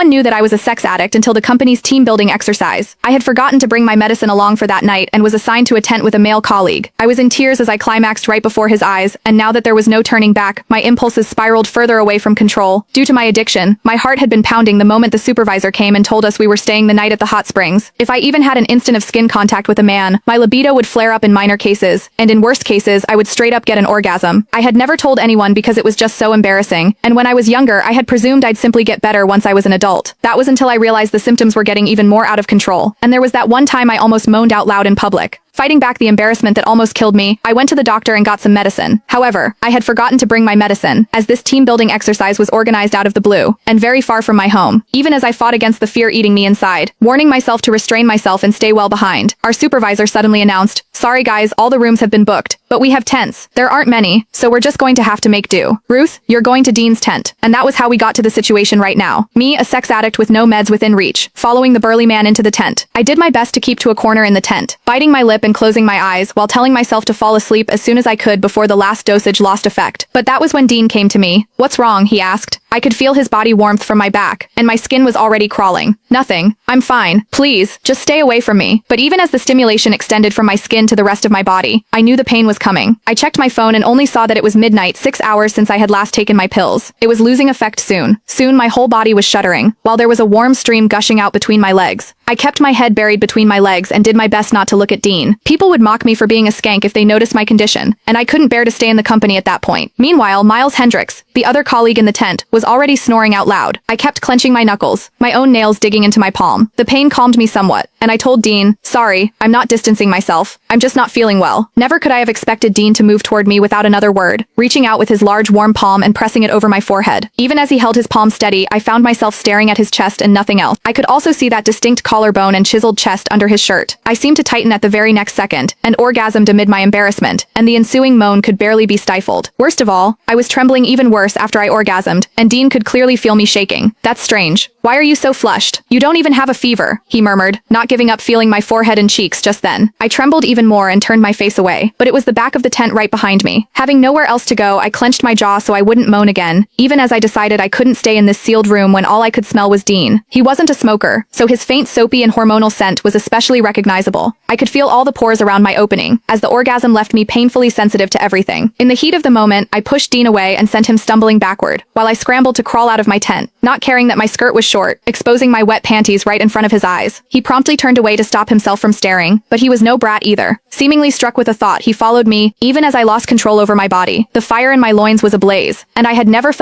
one knew that I was a sex addict until the company's team building exercise. I had forgotten to bring my medicine along for that night and was assigned to a tent with a male colleague. I was in tears as I climaxed right before his eyes, and now that there was no turning back, my impulses spiraled further away from control. Due to my addiction, my heart had been pounding the moment the supervisor came and told us we were staying the night at the hot springs. If I even had an instant of skin contact with a man, my libido would flare up in minor cases, and in worst cases, I would straight up get an orgasm. I had never told anyone because it was just so embarrassing, and when I was younger, I had presumed I'd simply get better once I was an adult. That was until I realized the symptoms were getting even more out of control, and there was that one time I almost moaned out loud in public. Fighting back the embarrassment that almost killed me, I went to the doctor and got some medicine. However, I had forgotten to bring my medicine, as this team-building exercise was organized out of the blue, and very far from my home, even as I fought against the fear eating me inside, warning myself to restrain myself and stay well behind. Our supervisor suddenly announced, "Sorry guys, all the rooms have been booked, but we have tents. There aren't many, so we're just going to have to make do. Ruth, you're going to Dean's tent." And that was how we got to the situation right now. Me, a sex addict with no meds within reach, following the burly man into the tent. I did my best to keep to a corner in the tent, biting my lip and closing my eyes while telling myself to fall asleep as soon as I could before the last dosage lost effect. But that was when Dean came to me. "What's wrong?" he asked. I could feel his body warmth from my back, and my skin was already crawling. "Nothing. I'm fine. Please, just stay away from me." But even as the stimulation extended from my skin to the rest of my body, I knew the pain was coming. I checked my phone and only saw that it was midnight, 6 hours since I had last taken my pills. It was losing effect soon. Soon my whole body was shuddering, while there was a warm stream gushing out between my legs. I kept my head buried between my legs and did my best not to look at Dean. People would mock me for being a skank if they noticed my condition, and I couldn't bear to stay in the company at that point. Meanwhile, Miles Hendricks, the other colleague in the tent, was already snoring out loud. I kept clenching my knuckles, my own nails digging into my palm. The pain calmed me somewhat, and I told Dean, "Sorry, I'm not distancing myself. I'm just not feeling well." Never could I have expected Dean to move toward me without another word, reaching out with his large warm palm and pressing it over my forehead. Even as he held his palm steady, I found myself staring at his chest and nothing else. I could also see that distinct collarbone and chiseled chest under his shirt. I seemed to tighten at the very next second, and orgasmed amid my embarrassment, and the ensuing moan could barely be stifled. Worst of all, I was trembling even worse after I orgasmed, and Dean could clearly feel me shaking. "That's strange. Why are you so flushed? You don't even have a fever," he murmured, not giving up feeling my forehead and cheeks just then. I trembled even more and turned my face away, but it was the back of the tent right behind me. Having nowhere else to go, I clenched my jaw so I wouldn't moan again, even as I decided I couldn't stay in this sealed room when all I could smell was Dean. He wasn't a smoker, so his faint soapy and hormonal scent was especially recognizable. I could feel all the pores around my opening, as the orgasm left me painfully sensitive to everything. In the heat of the moment, I pushed Dean away and sent him stumbling backward, while I scrambled to crawl out of my tent, not caring that my skirt was short, exposing my wet panties right in front of his eyes. He promptly turned away to stop himself from staring, but he was no brat either. Seemingly struck with a thought, he followed me, even as I lost control over my body. The fire in my loins was ablaze, and I had never felt